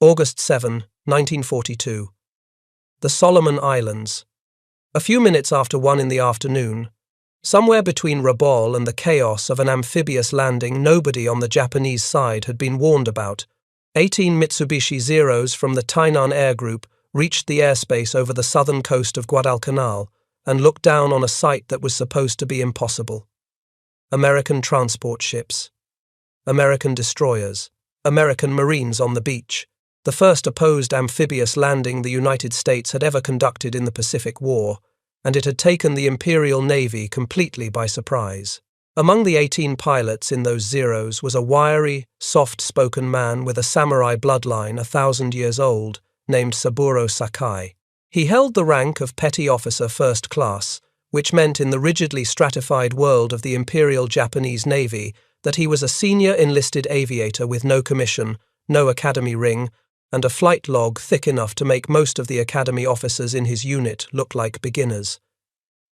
August 7, 1942. The Solomon Islands. A few minutes after 1 in the afternoon, somewhere between Rabaul and the chaos of an amphibious landing nobody on the Japanese side had been warned about, 18 Mitsubishi Zeros from the Tainan Air Group reached the airspace over the southern coast of Guadalcanal and looked down on a sight that was supposed to be impossible. American transport ships, American destroyers, American Marines on the beach, the first opposed amphibious landing the United States had ever conducted in the Pacific War, and it had taken the Imperial Navy completely by surprise. Among the 18 pilots in those Zeros was a wiry, soft-spoken man with a samurai bloodline 1,000 years old, named Saburo Sakai. He held the rank of Petty Officer First Class, which meant in the rigidly stratified world of the Imperial Japanese Navy that he was a senior enlisted aviator with no commission, no academy ring, and a flight log thick enough to make most of the academy officers in his unit look like beginners.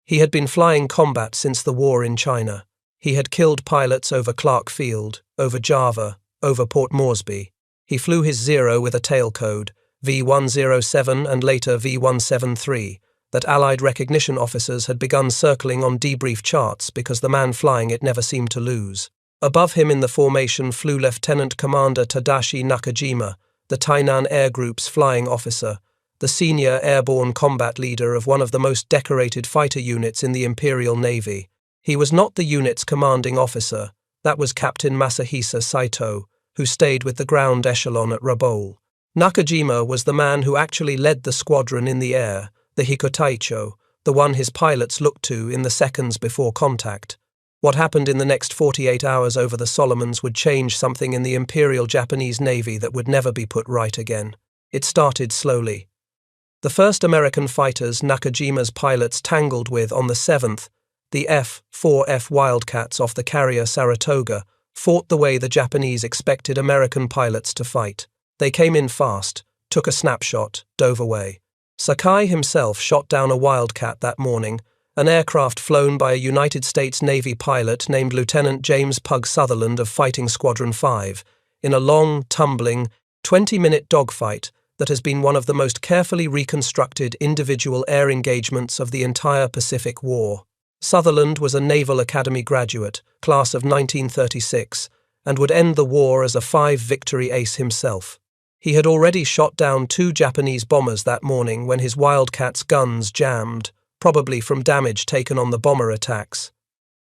He had been flying combat since the war in China. He had killed pilots over Clark Field, over Java, over Port Moresby. He flew his Zero with a tail code, V107 and later V173, that Allied recognition officers had begun circling on debrief charts because the man flying it never seemed to lose. Above him in the formation flew Lieutenant Commander Tadashi Nakajima, the Tainan Air Group's flying officer, the senior airborne combat leader of one of the most decorated fighter units in the Imperial Navy. He was not the unit's commanding officer, that was Captain Masahisa Saito, who stayed with the ground echelon at Rabaul. Nakajima was the man who actually led the squadron in the air, the Hikotaicho, the one his pilots looked to in the seconds before contact. What happened in the next 48 hours over the Solomons would change something in the Imperial Japanese Navy that would never be put right again. It started slowly. The first American fighters Nakajima's pilots tangled with on the 7th, the F4F Wildcats off the carrier Saratoga, fought the way the Japanese expected American pilots to fight. They came in fast, took a snapshot, dove away. Sakai himself shot down a Wildcat that morning, an aircraft flown by a United States Navy pilot named Lieutenant James Pug Sutherland of Fighting Squadron 5, in a long, tumbling, 20-minute dogfight that has been one of the most carefully reconstructed individual air engagements of the entire Pacific War. Sutherland was a Naval Academy graduate, class of 1936, and would end the war as a 5-victory ace himself. He had already shot down 2 Japanese bombers that morning when his Wildcat's guns jammed, probably from damage taken on the bomber attacks.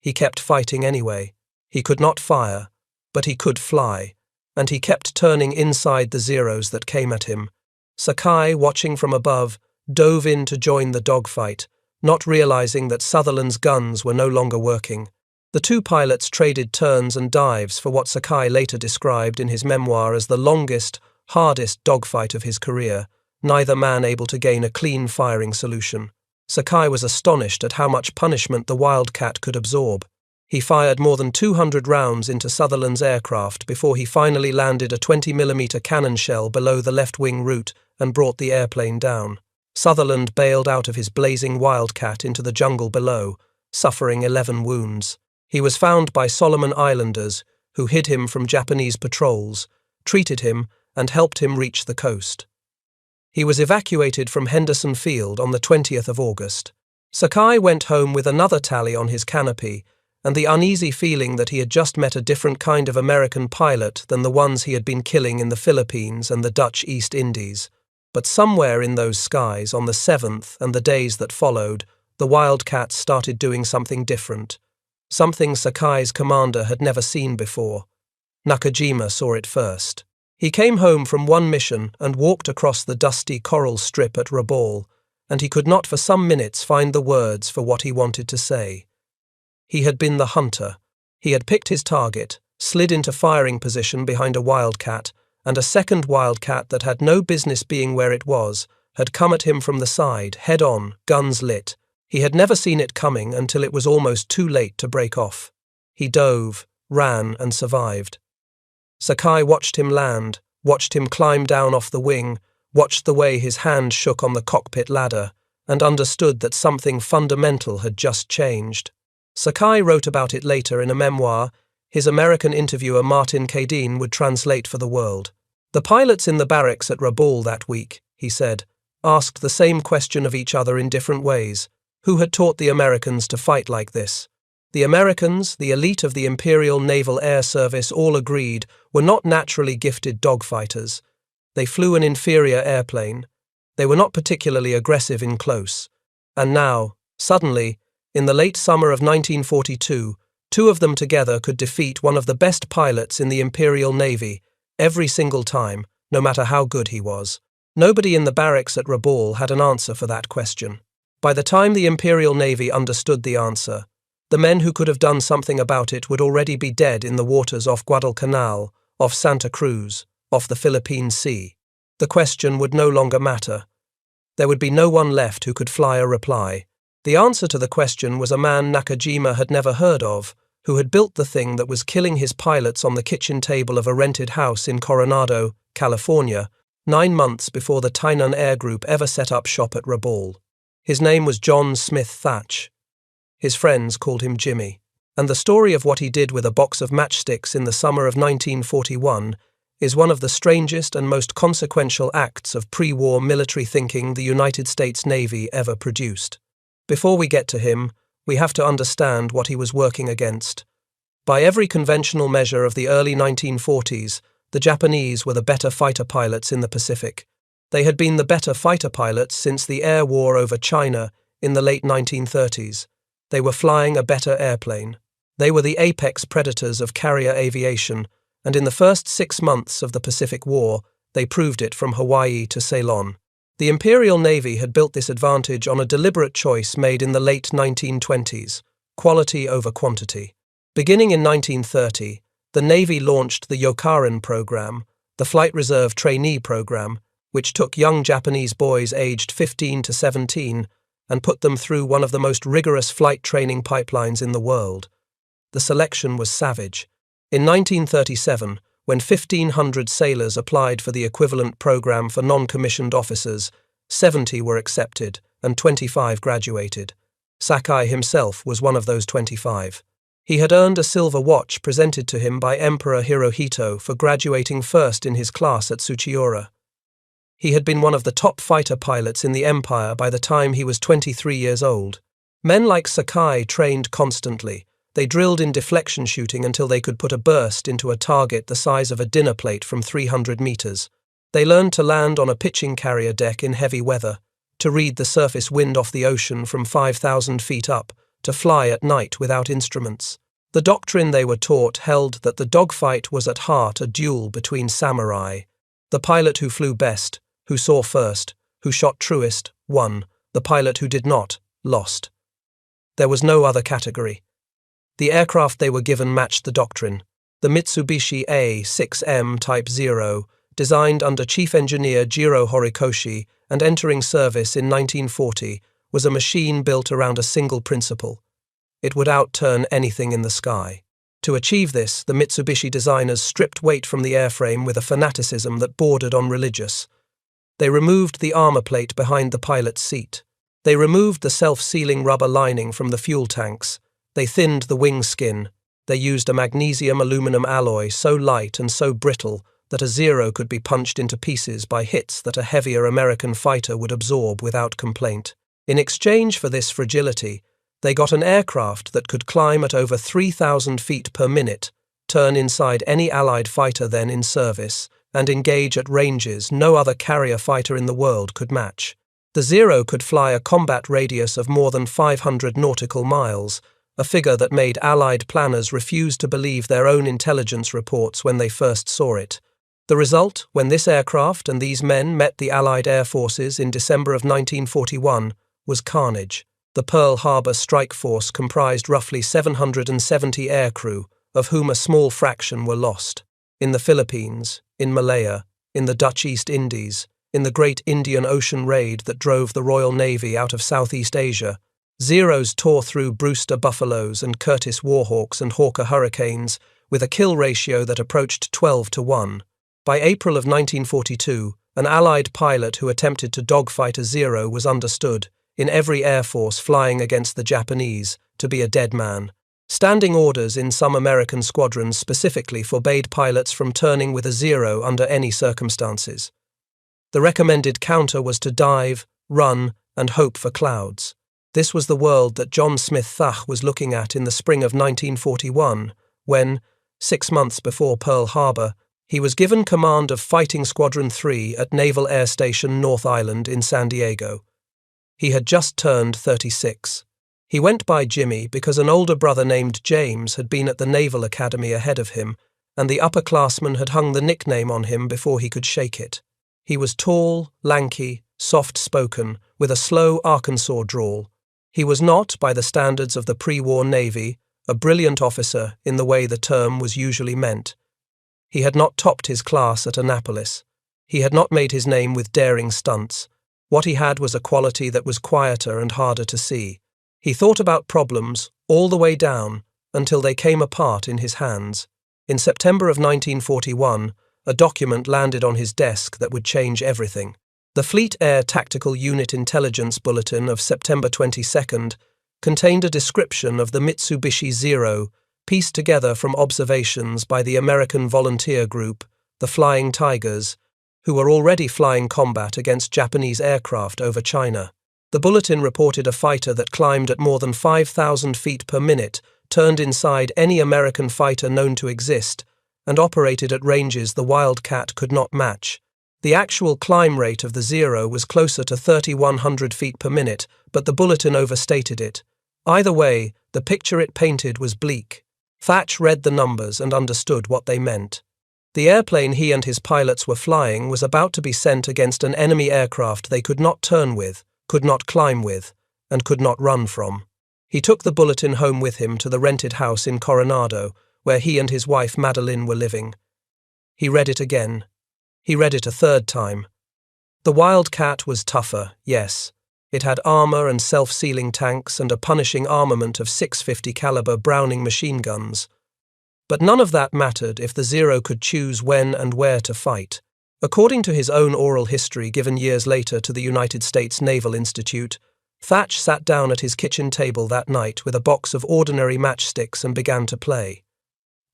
He kept fighting anyway. He could not fire, but he could fly, and he kept turning inside the Zeros that came at him. Sakai, watching from above, dove in to join the dogfight, not realizing that Sutherland's guns were no longer working. The 2 pilots traded turns and dives for what Sakai later described in his memoir as the longest, hardest dogfight of his career, neither man able to gain a clean firing solution. Sakai was astonished at how much punishment the Wildcat could absorb. He fired more than 200 rounds into Sutherland's aircraft before he finally landed a 20mm cannon shell below the left-wing root and brought the airplane down. Sutherland bailed out of his blazing Wildcat into the jungle below, suffering 11 wounds. He was found by Solomon Islanders, who hid him from Japanese patrols, treated him, and helped him reach the coast. He was evacuated from Henderson Field on the 20th of August. Sakai went home with another tally on his canopy, and the uneasy feeling that he had just met a different kind of American pilot than the ones he had been killing in the Philippines and the Dutch East Indies. But somewhere in those skies, on the 7th and the days that followed, the Wildcats started doing something different, something Sakai's commander had never seen before. Nakajima saw it first. He came home from one mission and walked across the dusty coral strip at Rabaul, and he could not for some minutes find the words for what he wanted to say. He had been the hunter. He had picked his target, slid into firing position behind a Wildcat, and a second Wildcat that had no business being where it was had come at him from the side, head-on, guns lit. He had never seen it coming until it was almost too late to break off. He dove, ran, and survived. Sakai watched him land, watched him climb down off the wing, watched the way his hand shook on the cockpit ladder, and understood that something fundamental had just changed. Sakai wrote about it later in a memoir his American interviewer Martin Cadine would translate for the world. The pilots in the barracks at Rabaul that week, he said, asked the same question of each other in different ways. Who had taught the Americans to fight like this? The Americans, the elite of the Imperial Naval Air Service, all agreed, were not naturally gifted dogfighters. They flew an inferior airplane. They were not particularly aggressive in close. And now, suddenly, in the late summer of 1942, two of them together could defeat one of the best pilots in the Imperial Navy every single time, no matter how good he was. Nobody in the barracks at Rabaul had an answer for that question. By the time the Imperial Navy understood the answer, the men who could have done something about it would already be dead in the waters off Guadalcanal, off Santa Cruz, off the Philippine Sea. The question would no longer matter. There would be no one left who could fly a reply. The answer to the question was a man Nakajima had never heard of, who had built the thing that was killing his pilots on the kitchen table of a rented house in Coronado, California, 9 months before the Tainan Air Group ever set up shop at Rabaul. His name was John Smith Thach. His friends called him Jimmy. And the story of what he did with a box of matchsticks in the summer of 1941 is one of the strangest and most consequential acts of pre-war military thinking the United States Navy ever produced. Before we get to him, we have to understand what he was working against. By every conventional measure of the early 1940s, the Japanese were the better fighter pilots in the Pacific. They had been the better fighter pilots since the air war over China in the late 1930s. They were flying a better airplane. They were the apex predators of carrier aviation, and in the first 6 months of the Pacific War, they proved it from Hawaii to Ceylon. The Imperial Navy had built this advantage on a deliberate choice made in the late 1920s, quality over quantity. Beginning in 1930, the Navy launched the Yokarin program, the Flight Reserve Trainee program, which took young Japanese boys aged 15 to 17 and put them through one of the most rigorous flight training pipelines in the world. The selection was savage. In 1937, when 1,500 sailors applied for the equivalent program for non-commissioned officers, 70 were accepted and 25 graduated. Sakai himself was one of those 25. He had earned a silver watch presented to him by Emperor Hirohito for graduating first in his class at Tsuchiura. He had been one of the top fighter pilots in the empire by the time he was 23 years old. Men like Sakai trained constantly. They drilled in deflection shooting until they could put a burst into a target the size of a dinner plate from 300 meters. They learned to land on a pitching carrier deck in heavy weather, to read the surface wind off the ocean from 5,000 feet up, to fly at night without instruments. The doctrine they were taught held that the dogfight was at heart a duel between samurai. The pilot who flew best, who saw first, who shot truest, won. The pilot who did not, lost. There was no other category. The aircraft they were given matched the doctrine. The Mitsubishi A6M Type 0, designed under Chief Engineer Jiro Horikoshi and entering service in 1940, was a machine built around a single principle. It would outturn anything in the sky. To achieve this, the Mitsubishi designers stripped weight from the airframe with a fanaticism that bordered on religious. They removed the armor plate behind the pilot's seat. They removed the self-sealing rubber lining from the fuel tanks. They thinned the wing skin. They used a magnesium-aluminum alloy so light and so brittle that a Zero could be punched into pieces by hits that a heavier American fighter would absorb without complaint. In exchange for this fragility, they got an aircraft that could climb at over 3,000 feet per minute, turn inside any Allied fighter then in service, and engage at ranges no other carrier fighter in the world could match. The Zero could fly a combat radius of more than 500 nautical miles, a figure that made Allied planners refuse to believe their own intelligence reports when they first saw it. The result, when this aircraft and these men met the Allied air forces in December of 1941, was carnage. The Pearl Harbor strike force comprised roughly 770 aircrew, of whom a small fraction were lost. In the Philippines, in Malaya, in the Dutch East Indies, in the Great Indian Ocean raid that drove the Royal Navy out of Southeast Asia, Zeros tore through Brewster Buffaloes and Curtiss Warhawks and Hawker Hurricanes with a kill ratio that approached 12 to 1. By April of 1942, an Allied pilot who attempted to dogfight a Zero was understood, in every air force flying against the Japanese, to be a dead man. Standing orders in some American squadrons specifically forbade pilots from turning with a 0 under any circumstances. The recommended counter was to dive, run, and hope for clouds. This was the world that John Smith Thach was looking at in the spring of 1941, when, 6 months before Pearl Harbor, he was given command of Fighting Squadron 3 at Naval Air Station North Island in San Diego. He had just turned 36. He went by Jimmy because an older brother named James had been at the Naval Academy ahead of him, and the upperclassman had hung the nickname on him before he could shake it. He was tall, lanky, soft-spoken, with a slow Arkansas drawl. He was not, by the standards of the pre-war Navy, a brilliant officer in the way the term was usually meant. He had not topped his class at Annapolis. He had not made his name with daring stunts. What he had was a quality that was quieter and harder to see. He thought about problems all the way down until they came apart in his hands. In September of 1941, a document landed on his desk that would change everything. The Fleet Air Tactical Unit Intelligence Bulletin of September 22nd contained a description of the Mitsubishi Zero, pieced together from observations by the American volunteer group, the Flying Tigers, who were already flying combat against Japanese aircraft over China. The bulletin reported a fighter that climbed at more than 5,000 feet per minute, turned inside any American fighter known to exist, and operated at ranges the Wildcat could not match. The actual climb rate of the Zero was closer to 3,100 feet per minute, but the bulletin overstated it. Either way, the picture it painted was bleak. Thach read the numbers and understood what they meant. The airplane he and his pilots were flying was about to be sent against an enemy aircraft they could not turn with, could not climb with, and could not run from. He took the bulletin home with him to the rented house in Coronado, where he and his wife Madeline were living. He read it again. He read it a third time. The Wildcat was tougher, yes. It had armor and self-sealing tanks and a punishing armament of .650 caliber Browning machine guns. But none of that mattered if the Zero could choose when and where to fight. According to his own oral history given years later to the United States Naval Institute, Thach sat down at his kitchen table that night with a box of ordinary matchsticks and began to play.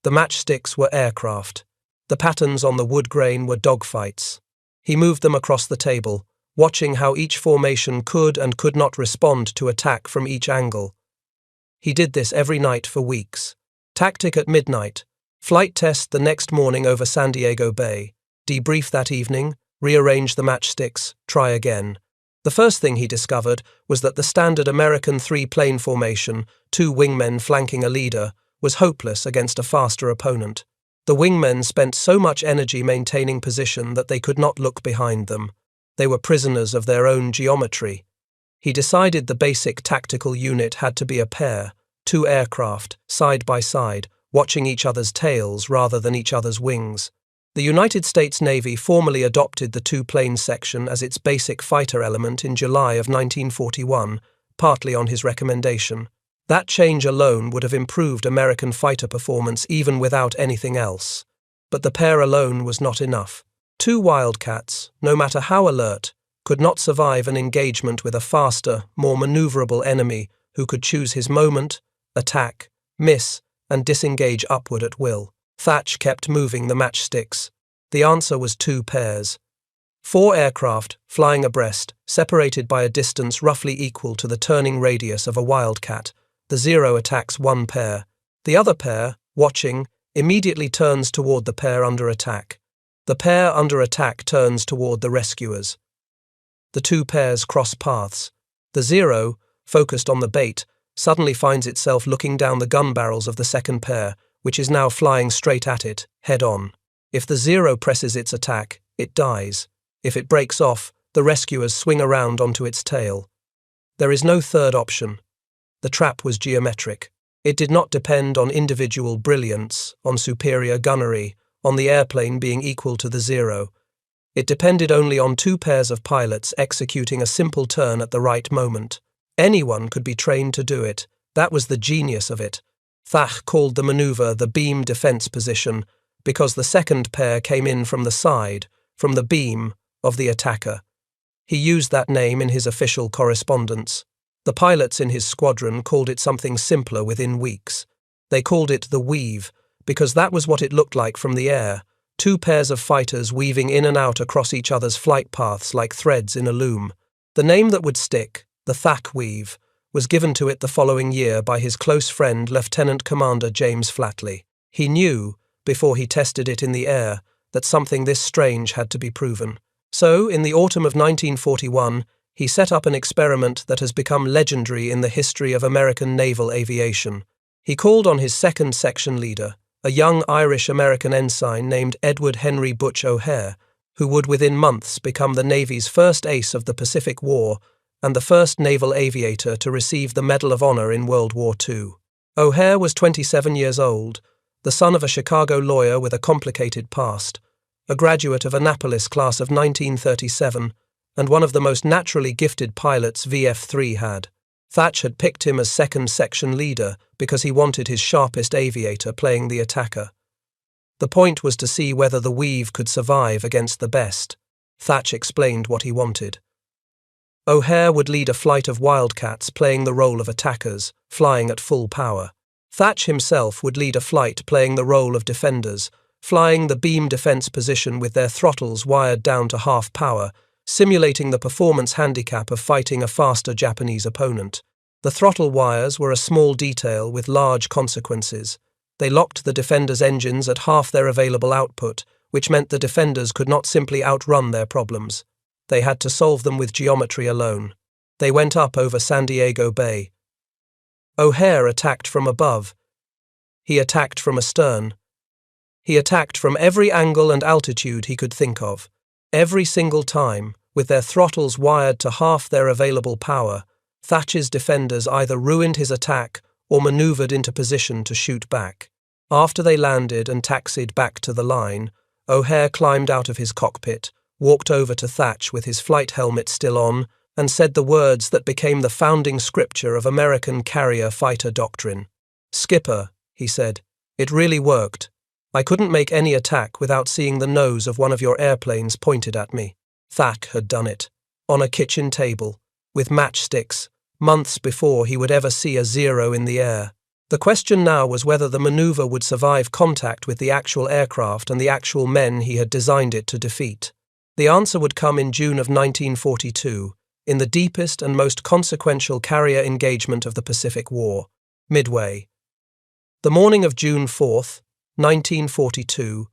The matchsticks were aircraft. The patterns on the wood grain were dogfights. He moved them across the table, watching how each formation could and could not respond to attack from each angle. He did this every night for weeks. Tactic at midnight, flight test the next morning over San Diego Bay, debrief that evening, rearrange the matchsticks, try again. The first thing he discovered was that the standard American three-plane formation, 2 wingmen flanking a leader, was hopeless against a faster opponent. The wingmen spent so much energy maintaining position that they could not look behind them. They were prisoners of their own geometry. He decided the basic tactical unit had to be a pair, 2 aircraft, side by side, watching each other's tails rather than each other's wings. The United States Navy formally adopted the 2-plane section as its basic fighter element in July of 1941, partly on his recommendation. That change alone would have improved American fighter performance even without anything else. But the pair alone was not enough. 2 Wildcats, no matter how alert, could not survive an engagement with a faster, more maneuverable enemy who could choose his moment, attack, miss, and disengage upward at will. Thach kept moving the matchsticks. The answer was 2 pairs. 4 aircraft, flying abreast, separated by a distance roughly equal to the turning radius of a Wildcat. The Zero attacks 1 pair. The other pair, watching, immediately turns toward the pair under attack. The pair under attack turns toward the rescuers. The 2 pairs cross paths. The Zero, focused on the bait, suddenly finds itself looking down the gun barrels of the second pair, which is now flying straight at it, head-on. If the Zero presses its attack, it dies. If it breaks off, the rescuers swing around onto its tail. There is no third option. The trap was geometric. It did not depend on individual brilliance, on superior gunnery, on the airplane being equal to the Zero. It depended only on 2 pairs of pilots executing a simple turn at the right moment. Anyone could be trained to do it. That was the genius of it. Thach called the maneuver the beam defense position because the second pair came in from the side, from the beam, of the attacker. He used that name in his official correspondence. The pilots in his squadron called it something simpler within weeks. They called it the Weave, because that was what it looked like from the air, two pairs of fighters weaving in and out across each other's flight paths like threads in a loom. The name that would stick, the Thach Weave, was given to it the following year by his close friend Lieutenant Commander James Flatley. He knew, before he tested it in the air, that something this strange had to be proven. So, in the autumn of 1941, he set up an experiment that has become legendary in the history of American naval aviation. He called on his second section leader, a young Irish-American ensign named Edward Henry Butch O'Hare, who would within months become the Navy's first ace of the Pacific War and the first naval aviator to receive the Medal of Honor in World War II. O'Hare was 27 years old, the son of a Chicago lawyer with a complicated past, a graduate of Annapolis class of 1937, and one of the most naturally gifted pilots VF-3 had. Thach had picked him as second section leader because he wanted his sharpest aviator playing the attacker. The point was to see whether the Weave could survive against the best. Thach explained what he wanted. O'Hare would lead a flight of Wildcats playing the role of attackers, flying at full power. Thach himself would lead a flight playing the role of defenders, flying the beam defense position with their throttles wired down to half power, simulating the performance handicap of fighting a faster Japanese opponent. The throttle wires were a small detail with large consequences. They locked the defenders' engines at half their available output, which meant the defenders could not simply outrun their problems. They had to solve them with geometry alone. They went up over San Diego Bay. O'Hare attacked from above. He attacked from astern. He attacked from every angle and altitude he could think of. Every single time, with their throttles wired to half their available power, Thach's defenders either ruined his attack or maneuvered into position to shoot back. After they landed and taxied back to the line, O'Hare climbed out of his cockpit, walked over to Thach with his flight helmet still on, and said the words that became the founding scripture of American carrier fighter doctrine. "Skipper," he said, "it really worked. I couldn't make any attack without seeing the nose of one of your airplanes pointed at me." Thach had done it, on a kitchen table, with matchsticks, months before he would ever see a zero in the air. The question now was whether the maneuver would survive contact with the actual aircraft and the actual men he had designed it to defeat. The answer would come in June of 1942, in the deepest and most consequential carrier engagement of the Pacific War, Midway. The morning of June 4th, 1942,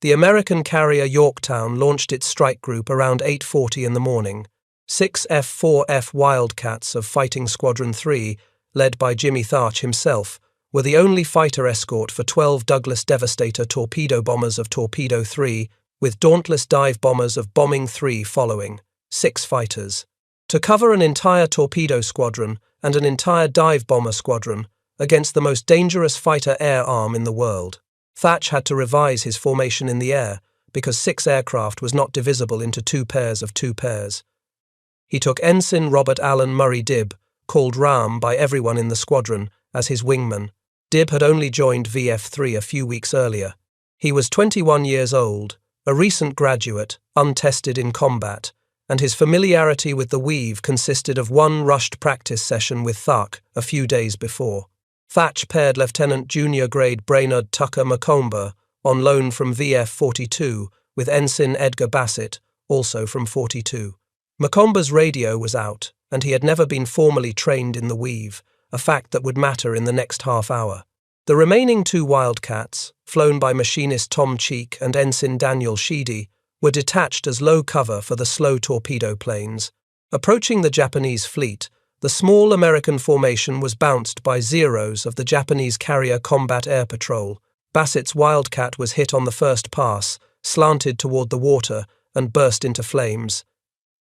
the American carrier Yorktown launched its strike group around 8:40 in the morning. 6 F4F Wildcats of Fighting Squadron 3, led by Jimmy Thach himself, were the only fighter escort for 12 Douglas Devastator torpedo bombers of Torpedo 3, with Dauntless dive bombers of Bombing 3 following, 6 fighters. To cover an entire torpedo squadron and an entire dive bomber squadron against the most dangerous fighter air arm in the world, Thach had to revise his formation in the air because 6 aircraft was not divisible into 2 pairs of 2 pairs. He took Ensign Robert Allen Murray Dibb, called Ram by everyone in the squadron, as his wingman. Dibb had only joined VF-3 a few weeks earlier. He was 21 years old, a recent graduate, untested in combat, and his familiarity with the Weave consisted of one rushed practice session with Thach a few days before. Thach paired Lieutenant Junior Grade Brainerd Tucker Macomber, on loan from VF-42, with Ensign Edgar Bassett, also from 42. Macomber's radio was out, and he had never been formally trained in the Weave, a fact that would matter in the next half hour. The remaining 2 Wildcats, flown by machinist Tom Cheek and Ensign Daniel Sheedy, were detached as low cover for the slow torpedo planes. Approaching the Japanese fleet, the small American formation was bounced by Zeros of the Japanese Carrier Combat Air Patrol. Bassett's Wildcat was hit on the first pass, slanted toward the water, and burst into flames.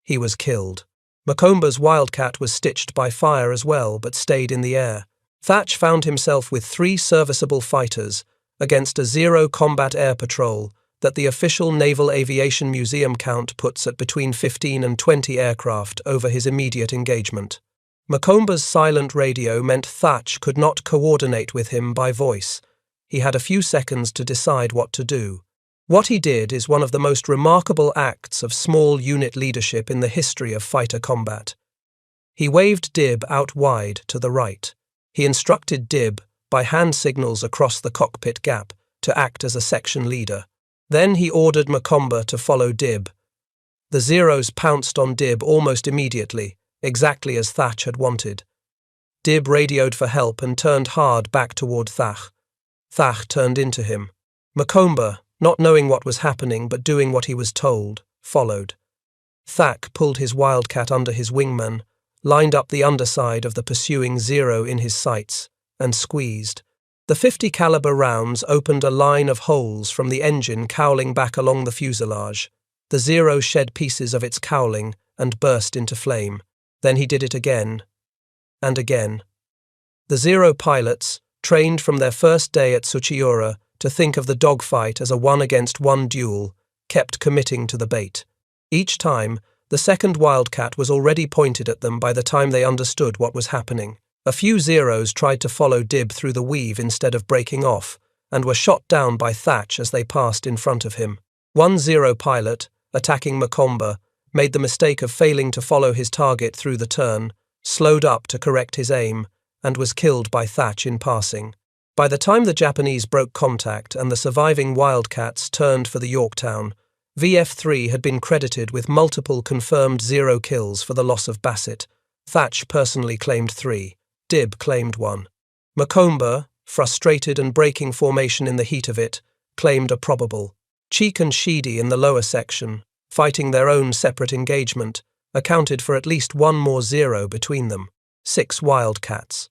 He was killed. Macomber's Wildcat was stitched by fire as well, but stayed in the air. Thach found himself with 3 serviceable fighters against a Zero combat air patrol that the official Naval Aviation Museum count puts at between 15 and 20 aircraft over his immediate engagement. Macomber's silent radio meant Thach could not coordinate with him by voice. He had a few seconds to decide what to do. What he did is one of the most remarkable acts of small unit leadership in the history of fighter combat. He waved Dibb out wide to the right. He instructed Dibb, by hand signals across the cockpit gap, to act as a section leader. Then he ordered Macomber to follow Dib. The Zeros pounced on Dib almost immediately, exactly as Thach had wanted. Dib radioed for help and turned hard back toward Thach. Thach turned into him. Macomber, not knowing what was happening but doing what he was told, followed. Thach pulled his Wildcat under his wingman, lined up the underside of the pursuing Zero in his sights, and squeezed. The 50 caliber rounds opened a line of holes from the engine cowling back along the fuselage. The Zero shed pieces of its cowling and burst into flame. Then he did it again, and again. The Zero pilots, trained from their first day at Tsuchiura to think of the dogfight as a one-against-one duel, kept committing to the bait. Each time, the second Wildcat was already pointed at them by the time they understood what was happening. A few Zeros tried to follow Dib through the weave instead of breaking off, and were shot down by Thach as they passed in front of him. One Zero pilot, attacking Macomber, made the mistake of failing to follow his target through the turn, slowed up to correct his aim, and was killed by Thach in passing. By the time the Japanese broke contact and the surviving Wildcats turned for the Yorktown, VF-3 had been credited with multiple confirmed Zero kills for the loss of Bassett. Thach personally claimed 3. Dib claimed 1. Macomber, frustrated and breaking formation in the heat of it, claimed a probable. Cheek and Sheedy in the lower section, fighting their own separate engagement, accounted for at least one more Zero between them. 6 Wildcats.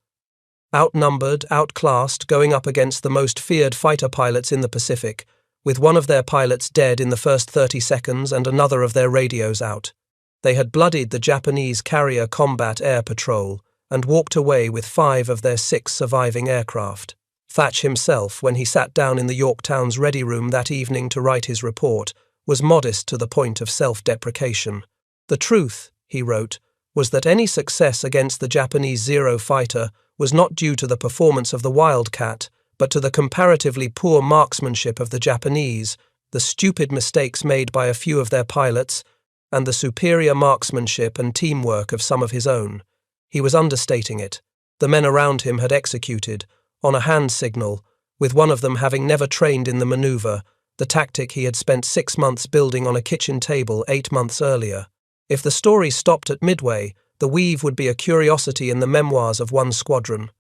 Outnumbered, outclassed, going up against the most feared fighter pilots in the Pacific, with one of their pilots dead in the first 30 seconds and another of their radios out. They had bloodied the Japanese Carrier Combat Air Patrol and walked away with 5 of their 6 surviving aircraft. Thach himself, when he sat down in the Yorktown's ready room that evening to write his report, was modest to the point of self-deprecation. The truth, he wrote, was that any success against the Japanese Zero fighter was not due to the performance of the Wildcat, but to the comparatively poor marksmanship of the Japanese, the stupid mistakes made by a few of their pilots, and the superior marksmanship and teamwork of some of his own. He was understating it. The men around him had executed, on a hand signal, with one of them having never trained in the maneuver, the tactic he had spent 6 months building on a kitchen table 8 months earlier. If the story stopped at Midway, the Weave would be a curiosity in the memoirs of one squadron.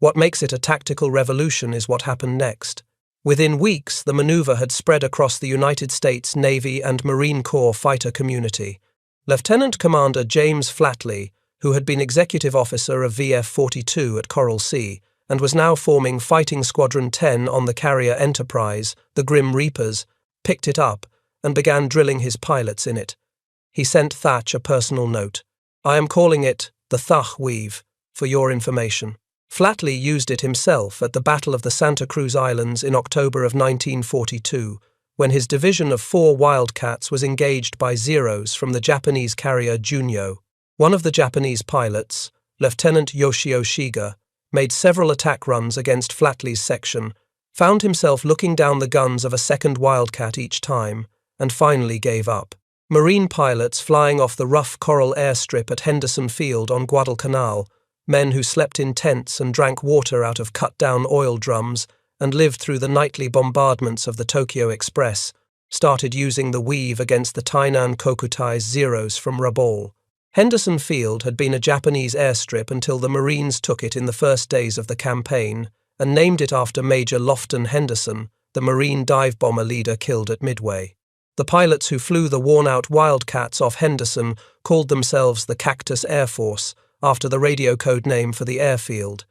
What makes it a tactical revolution is what happened next. Within weeks, the maneuver had spread across the United States Navy and Marine Corps fighter community. Lieutenant Commander James Flatley, who had been executive officer of VF-42 at Coral Sea, and was now forming Fighting Squadron 10 on the carrier Enterprise, the Grim Reapers, picked it up and began drilling his pilots in it. He sent Thach a personal note. "I am calling it the Thach Weave, for your information." Flatley used it himself at the Battle of the Santa Cruz Islands in October of 1942, when his division of 4 Wildcats was engaged by Zeros from the Japanese carrier Junyo. One of the Japanese pilots, Lieutenant Yoshio Shiga, made several attack runs against Flatley's section, found himself looking down the guns of a second Wildcat each time, and finally gave up. Marine pilots flying off the rough coral airstrip at Henderson Field on Guadalcanal, men who slept in tents and drank water out of cut-down oil drums and lived through the nightly bombardments of the Tokyo Express, started using the Weave against the Tainan Kokutai's Zeros from Rabaul. Henderson Field had been a Japanese airstrip until the Marines took it in the first days of the campaign and named it after Major Lofton Henderson, the Marine dive bomber leader killed at Midway. The pilots who flew the worn-out Wildcats off Henderson called themselves the Cactus Air Force, after the radio code name for the airfield.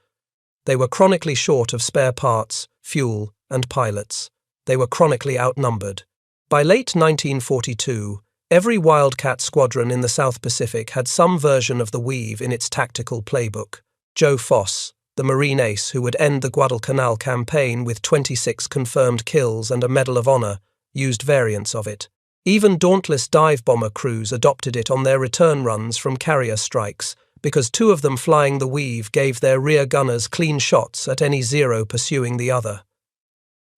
They were chronically short of spare parts, fuel, and pilots. They were chronically outnumbered. By late 1942, every Wildcat squadron in the South Pacific had some version of the Weave in its tactical playbook. Joe Foss, the Marine ace who would end the Guadalcanal campaign with 26 confirmed kills and a Medal of Honor, used variants of it. Even dauntless dive bomber crews adopted it on their return runs from carrier strikes, because 2 of them flying the Weave gave their rear gunners clean shots at any Zero pursuing the other.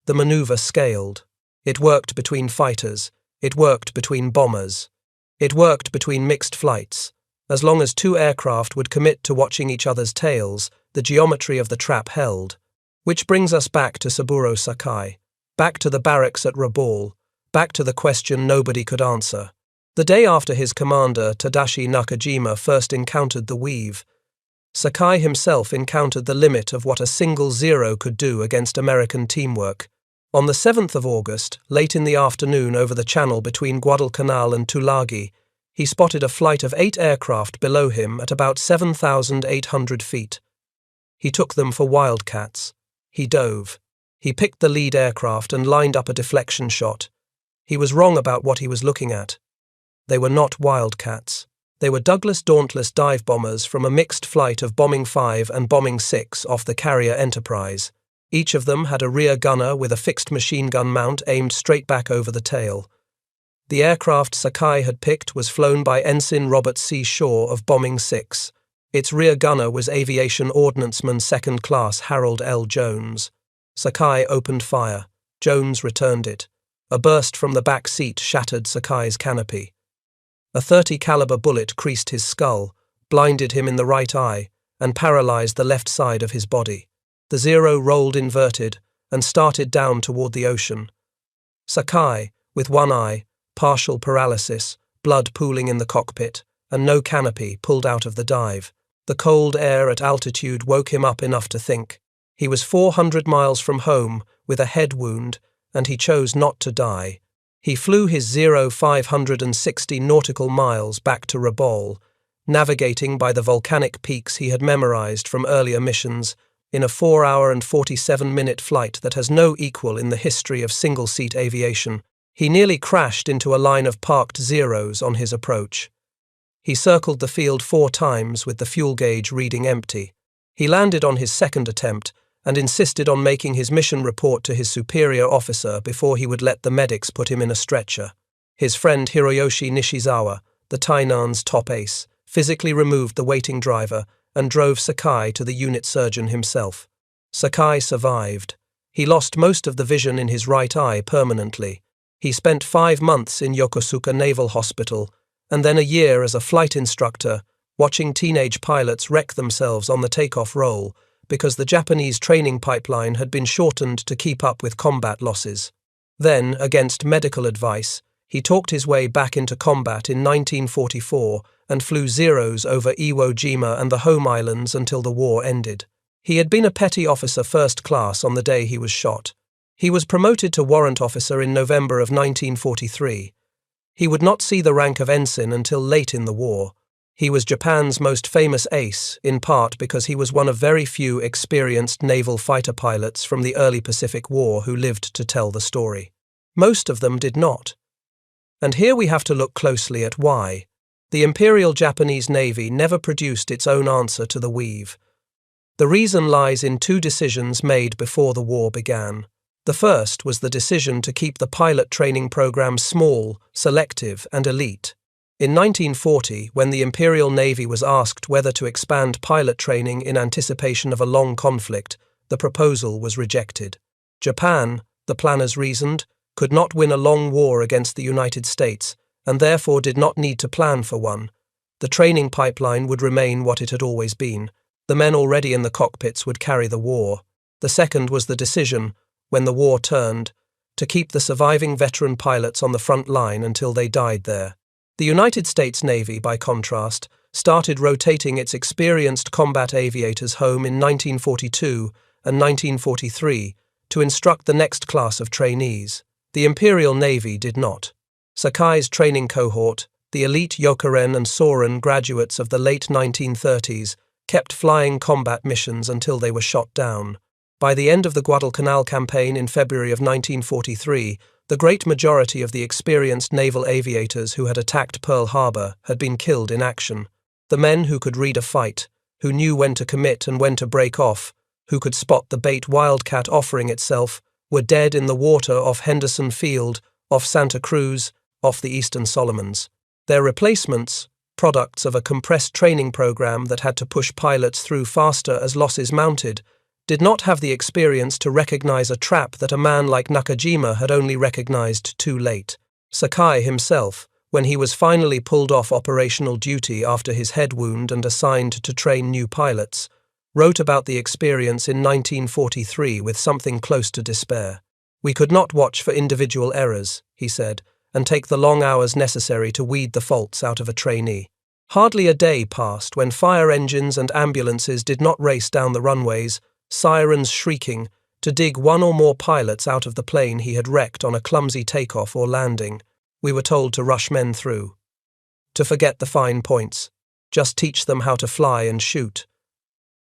The maneuver scaled. It worked between fighters. It worked between bombers. It worked between mixed flights. As long as 2 aircraft would commit to watching each other's tails, the geometry of the trap held. Which brings us back to Saburo Sakai, back to the barracks at Rabaul, back to the question nobody could answer. The day after his commander, Tadashi Nakajima, first encountered the Weave, Sakai himself encountered the limit of what a single Zero could do against American teamwork. On the 7th of August, late in the afternoon over the channel between Guadalcanal and Tulagi, he spotted a flight of 8 aircraft below him at about 7,800 feet. He took them for Wildcats. He dove. He picked the lead aircraft and lined up a deflection shot. He was wrong about what he was looking at. They were not Wildcats. They were Douglas Dauntless dive bombers from a mixed flight of Bombing 5 and Bombing 6 off the carrier Enterprise. Each of them had a rear gunner with a fixed machine gun mount aimed straight back over the tail. The aircraft Sakai had picked was flown by Ensign Robert C. Shaw of Bombing 6. Its rear gunner was Aviation Ordnanceman 2nd Class Harold L. Jones. Sakai opened fire. Jones returned it. A burst from the back seat shattered Sakai's canopy. A .30 caliber bullet creased his skull, blinded him in the right eye, and paralyzed the left side of his body. The Zero rolled inverted and started down toward the ocean. Sakai, with one eye, partial paralysis, blood pooling in the cockpit, and no canopy, pulled out of the dive. The cold air at altitude woke him up enough to think. He was 400 miles from home, with a head wound, and he chose not to die. He flew his 560 nautical miles back to Rabaul, navigating by the volcanic peaks he had memorized from earlier missions, in a 4-hour and 47-minute flight that has no equal in the history of single-seat aviation. He nearly crashed into a line of parked Zeros on his approach. He circled the field 4 times with the fuel gauge reading empty. He landed on his second attempt and insisted on making his mission report to his superior officer before he would let the medics put him in a stretcher. His friend Hiroyoshi Nishizawa, the Tainan's top ace, physically removed the waiting driver and drove Sakai to the unit surgeon himself. Sakai survived. He lost most of the vision in his right eye permanently. He spent 5 months in Yokosuka Naval Hospital, and then a year as a flight instructor, watching teenage pilots wreck themselves on the takeoff roll because the Japanese training pipeline had been shortened to keep up with combat losses. Then, against medical advice, he talked his way back into combat in 1944 and flew Zeros over Iwo Jima and the home islands until the war ended. He had been a petty officer first class on the day he was shot. He was promoted to warrant officer in November of 1943. He would not see the rank of ensign until late in the war. He was Japan's most famous ace, in part because he was one of very few experienced naval fighter pilots from the early Pacific War who lived to tell the story. Most of them did not. And here we have to look closely at why. The Imperial Japanese Navy never produced its own answer to the Weave. The reason lies in 2 decisions made before the war began. The first was the decision to keep the pilot training program small, selective, and elite. In 1940, when the Imperial Navy was asked whether to expand pilot training in anticipation of a long conflict, the proposal was rejected. Japan, the planners reasoned, could not win a long war against the United States, and therefore did not need to plan for one. The training pipeline would remain what it had always been. The men already in the cockpits would carry the war. The second was the decision, when the war turned, to keep the surviving veteran pilots on the front line until they died there. The United States Navy, by contrast, started rotating its experienced combat aviators home in 1942 and 1943 to instruct the next class of trainees. The Imperial Navy did not. Sakai's training cohort, the elite Yokaren and Soren graduates of the late 1930s, kept flying combat missions until they were shot down. By the end of the Guadalcanal campaign in February of 1943, the great majority of the experienced naval aviators who had attacked Pearl Harbor had been killed in action. The men who could read a fight, who knew when to commit and when to break off, who could spot the bait Wildcat offering itself, were dead in the water off Henderson Field, off Santa Cruz, off the Eastern Solomons. Their replacements, products of a compressed training program that had to push pilots through faster as losses mounted, did not have the experience to recognize a trap that a man like Nakajima had only recognized too late. Sakai himself, when he was finally pulled off operational duty after his head wound and assigned to train new pilots, wrote about the experience in 1943 with something close to despair. "We could not watch for individual errors," he said, "and take the long hours necessary to weed the faults out of a trainee. Hardly a day passed when fire engines and ambulances did not race down the runways, sirens shrieking, to dig one or more pilots out of the plane he had wrecked on a clumsy takeoff or landing. We were told to rush men through. To forget the fine points. Just teach them how to fly and shoot."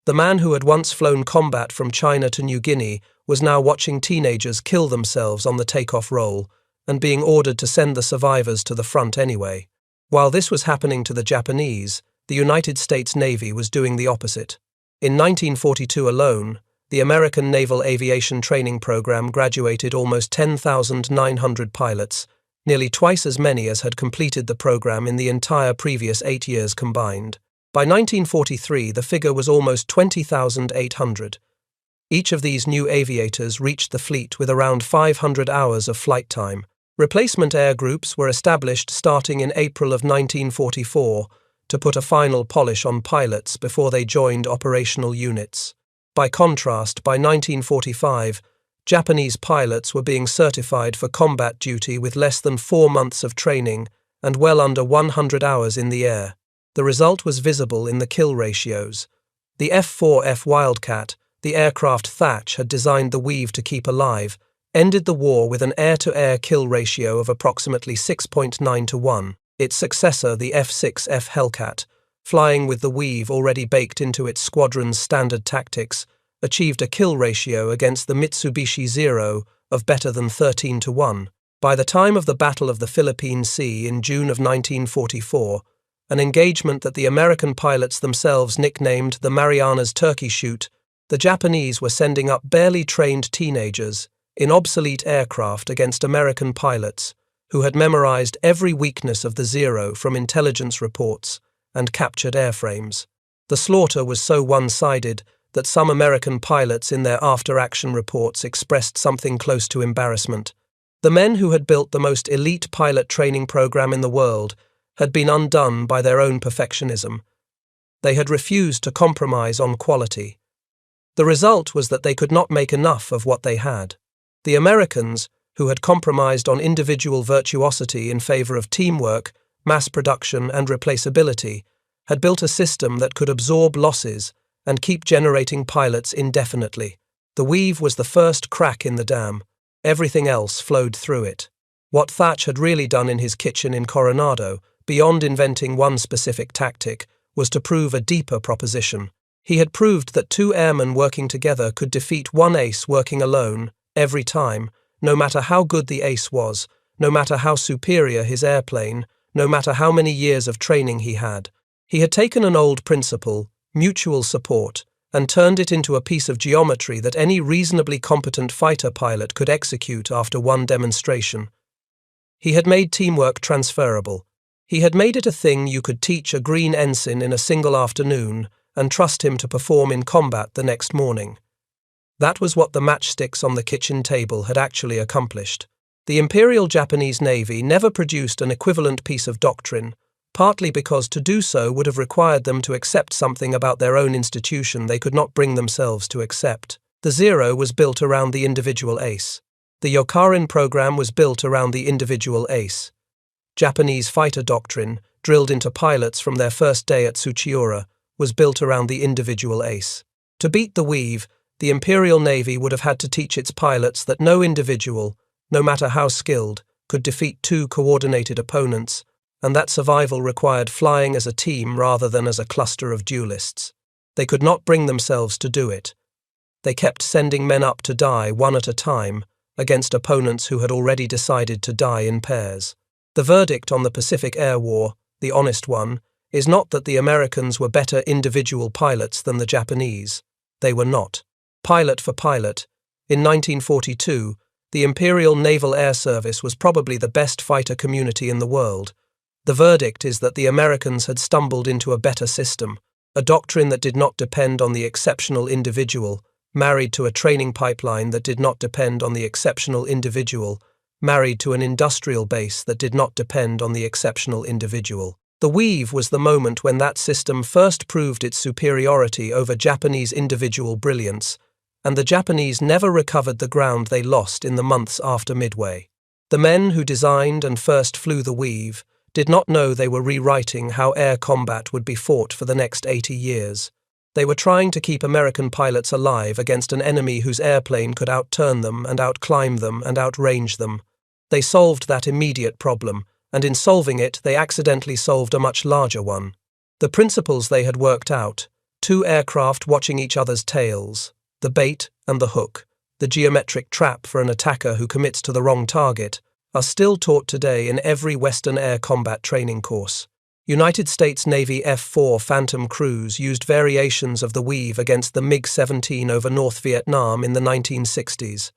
The man who had once flown combat from China to New Guinea was now watching teenagers kill themselves on the takeoff roll and being ordered to send the survivors to the front anyway. While this was happening to the Japanese, the United States Navy was doing the opposite. In 1942 alone, the American Naval Aviation Training Program graduated almost 10,900 pilots, nearly twice as many as had completed the program in the entire previous 8 years combined. By 1943, the figure was almost 20,800. Each of these new aviators reached the fleet with around 500 hours of flight time. Replacement air groups were established starting in April of 1944 to put a final polish on pilots before they joined operational units. By contrast, by 1945, Japanese pilots were being certified for combat duty with less than 4 months of training and well under 100 hours in the air. The result was visible in the kill ratios. The F4F Wildcat, the aircraft Thach had designed the Weave to keep alive, ended the war with an air-to-air kill ratio of approximately 6.9 to 1. Its successor, the F6F Hellcat, flying with the Weave already baked into its squadron's standard tactics, achieved a kill ratio against the Mitsubishi Zero of better than 13 to 1. By the time of the Battle of the Philippine Sea in June of 1944, an engagement that the American pilots themselves nicknamed the Marianas Turkey Shoot, the Japanese were sending up barely trained teenagers in obsolete aircraft against American pilots who had memorized every weakness of the Zero from intelligence reports and captured airframes. The slaughter was so one-sided that some American pilots in their after-action reports expressed something close to embarrassment. The men who had built the most elite pilot training program in the world had been undone by their own perfectionism. They had refused to compromise on quality. The result was that they could not make enough of what they had. The Americans, who had compromised on individual virtuosity in favor of teamwork, mass production, and replaceability, had built a system that could absorb losses and keep generating pilots indefinitely. The Weave was the first crack in the dam. Everything else flowed through it. What Thach had really done in his kitchen in Coronado, beyond inventing one specific tactic, was to prove a deeper proposition. He had proved that 2 airmen working together could defeat 1 ace working alone, every time, no matter how good the ace was, no matter how superior his airplane, no matter how many years of training he had. He had taken an old principle, mutual support, and turned it into a piece of geometry that any reasonably competent fighter pilot could execute after one demonstration. He had made teamwork transferable. He had made it a thing you could teach a green ensign in a single afternoon and trust him to perform in combat the next morning. That was what the matchsticks on the kitchen table had actually accomplished. The Imperial Japanese Navy never produced an equivalent piece of doctrine, partly because to do so would have required them to accept something about their own institution they could not bring themselves to accept. The Zero was built around the individual ace. The Yokarin program was built around the individual ace. Japanese fighter doctrine, drilled into pilots from their first day at Tsuchiura, was built around the individual ace. To beat the Weave, the Imperial Navy would have had to teach its pilots that no individual, no matter how skilled, could defeat 2 coordinated opponents, and that survival required flying as a team rather than as a cluster of duelists. They could not bring themselves to do it. They kept sending men up to die one at a time against opponents who had already decided to die in pairs. The verdict on the Pacific Air War, the honest one, is not that the Americans were better individual pilots than the Japanese. They were not. Pilot for pilot, in 1942, the Imperial Naval Air Service was probably the best fighter community in the world. The verdict is that the Americans had stumbled into a better system, a doctrine that did not depend on the exceptional individual, married to a training pipeline that did not depend on the exceptional individual, married to an industrial base that did not depend on the exceptional individual. The Weave was the moment when that system first proved its superiority over Japanese individual brilliance, and the Japanese never recovered the ground they lost in the months after Midway. The men who designed and first flew the Weave did not know they were rewriting how air combat would be fought for the next 80 years. They were trying to keep American pilots alive against an enemy whose airplane could outturn them and outclimb them and outrange them. They solved that immediate problem, and in solving it they accidentally solved a much larger one. The principles they had worked out, two aircraft watching each other's tails, the bait and the hook, the geometric trap for an attacker who commits to the wrong target, are still taught today in every Western air combat training course. United States Navy F-4 Phantom crews used variations of the Weave against the MiG-17 over North Vietnam in the 1960s.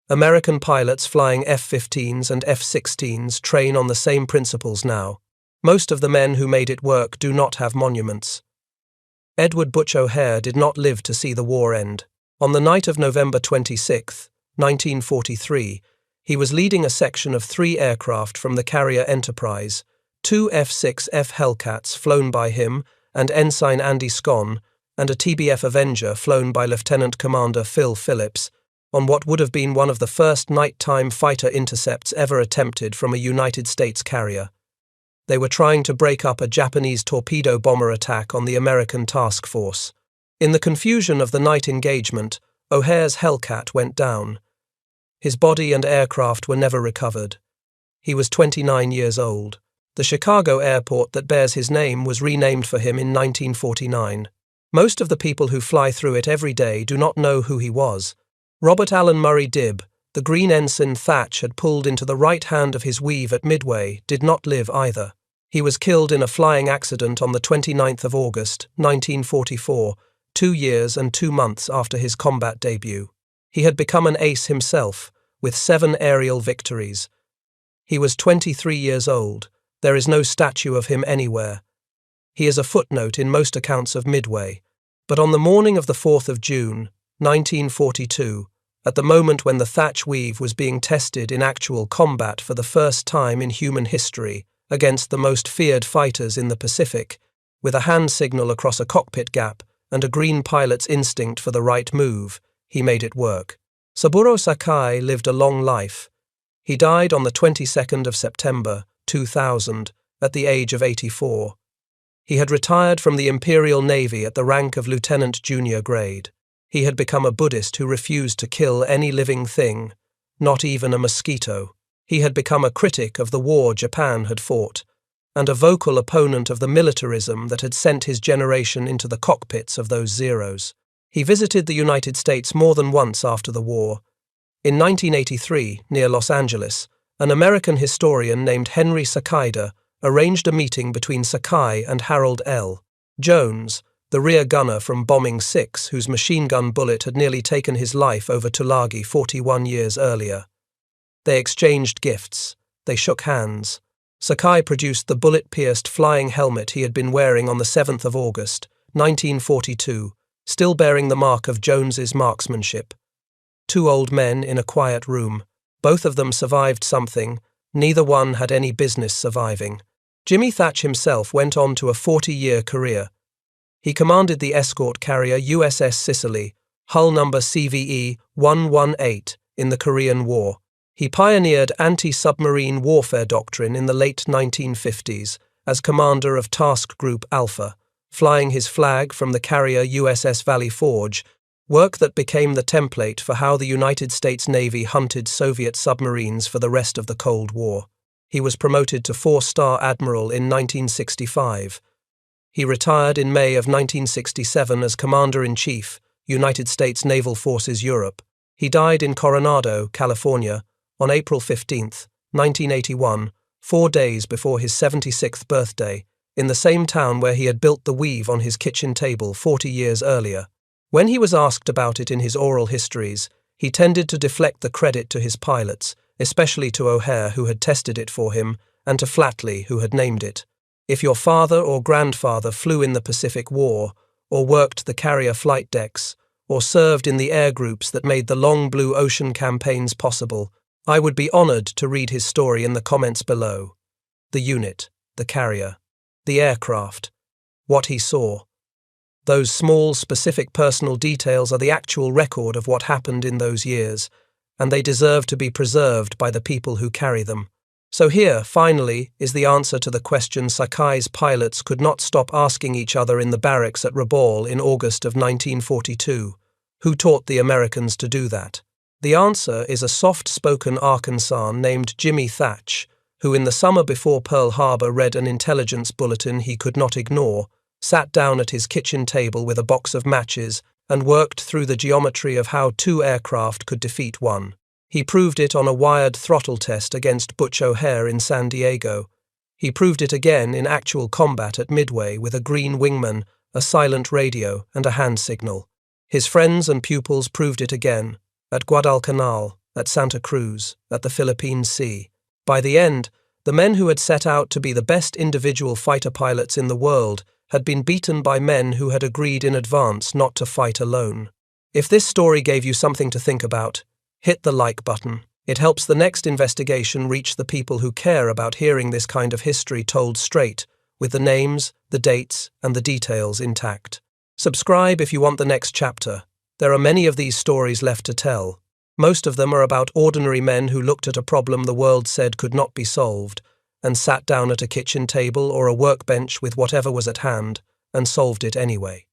American pilots flying F-15s and F-16s train on the same principles now. Most of the men who made it work do not have monuments. Edward Butch O'Hare did not live to see the war end. On the night of November 26, 1943, he was leading a section of 3 aircraft from the carrier Enterprise, 2 F-6F Hellcats flown by him and Ensign Andy Scon, and a TBF Avenger flown by Lieutenant Commander Phil Phillips, on what would have been one of the first nighttime fighter intercepts ever attempted from a United States carrier. They were trying to break up a Japanese torpedo bomber attack on the American task force. In the confusion of the night engagement, O'Hare's Hellcat went down. His body and aircraft were never recovered. He was 29 years old. The Chicago airport that bears his name was renamed for him in 1949. Most of the people who fly through it every day do not know who he was. Robert Allen Murray Dibb, the green ensign Thach had pulled into the right hand of his Weave at Midway, did not live either. He was killed in a flying accident on the 29th of August, 1944, 2 years and 2 months after his combat debut. He had become an ace himself, with 7 aerial victories. He was 23 years old. There is no statue of him anywhere. He is a footnote in most accounts of Midway. But on the morning of the 4th of June, 1942, at the moment when the Thach Weave was being tested in actual combat for the first time in human history against the most feared fighters in the Pacific, with a hand signal across a cockpit gap and a green pilot's instinct for the right move, he made it work. Saburo Sakai lived a long life. He died on the 22nd of September, 2000, at the age of 84. He had retired from the Imperial Navy at the rank of lieutenant junior grade. He had become a Buddhist who refused to kill any living thing, not even a mosquito. He had become a critic of the war Japan had fought, and a vocal opponent of the militarism that had sent his generation into the cockpits of those Zeros. He visited the United States more than once after the war. In 1983, near Los Angeles, an American historian named Henry Sakida arranged a meeting between Sakai and Harold L. Jones, the rear gunner from Bombing 6, whose machine gun bullet had nearly taken his life over Tulagi 41 years earlier. They exchanged gifts. They shook hands. Sakai produced the bullet-pierced flying helmet he had been wearing on the 7th of August, 1942, still bearing the mark of Jones's marksmanship. 2 old men in a quiet room. Both of them survived something. Neither one had any business surviving. Jimmy Thach himself went on to a 40-year career. He commanded the escort carrier USS Sicily, hull number CVE 118, in the Korean War. He pioneered anti-submarine warfare doctrine in the late 1950s as commander of Task Group Alpha, flying his flag from the carrier USS Valley Forge, work that became the template for how the United States Navy hunted Soviet submarines for the rest of the Cold War. He was promoted to 4-star admiral in 1965. He retired in May of 1967 as Commander-in-Chief, United States Naval Forces Europe. He died in Coronado, California, on April 15, 1981, 4 days before his 76th birthday, in the same town where he had built the Weave on his kitchen table 40 years earlier. When he was asked about it in his oral histories, he tended to deflect the credit to his pilots, especially to O'Hare, who had tested it for him, and to Flatley, who had named it. If your father or grandfather flew in the Pacific War, or worked the carrier flight decks, or served in the air groups that made the long blue ocean campaigns possible, I would be honored to read his story in the comments below. The unit, the carrier. The aircraft. What he saw. Those small, specific personal details are the actual record of what happened in those years, and they deserve to be preserved by the people who carry them. So here, finally, is the answer to the question Sakai's pilots could not stop asking each other in the barracks at Rabaul in August of 1942. Who taught the Americans to do that? The answer is a soft-spoken Arkansan named Jimmy Thach, who in the summer before Pearl Harbor read an intelligence bulletin he could not ignore, sat down at his kitchen table with a box of matches, and worked through the geometry of how two aircraft could defeat one. He proved it on a wired throttle test against Butch O'Hare in San Diego. He proved it again in actual combat at Midway with a green wingman, a silent radio, and a hand signal. His friends and pupils proved it again, at Guadalcanal, at Santa Cruz, at the Philippine Sea. By the end, the men who had set out to be the best individual fighter pilots in the world had been beaten by men who had agreed in advance not to fight alone. If this story gave you something to think about, hit the like button. It helps the next investigation reach the people who care about hearing this kind of history told straight, with the names, the dates, and the details intact. Subscribe if you want the next chapter. There are many of these stories left to tell. Most of them are about ordinary men who looked at a problem the world said could not be solved, and sat down at a kitchen table or a workbench with whatever was at hand, and solved it anyway.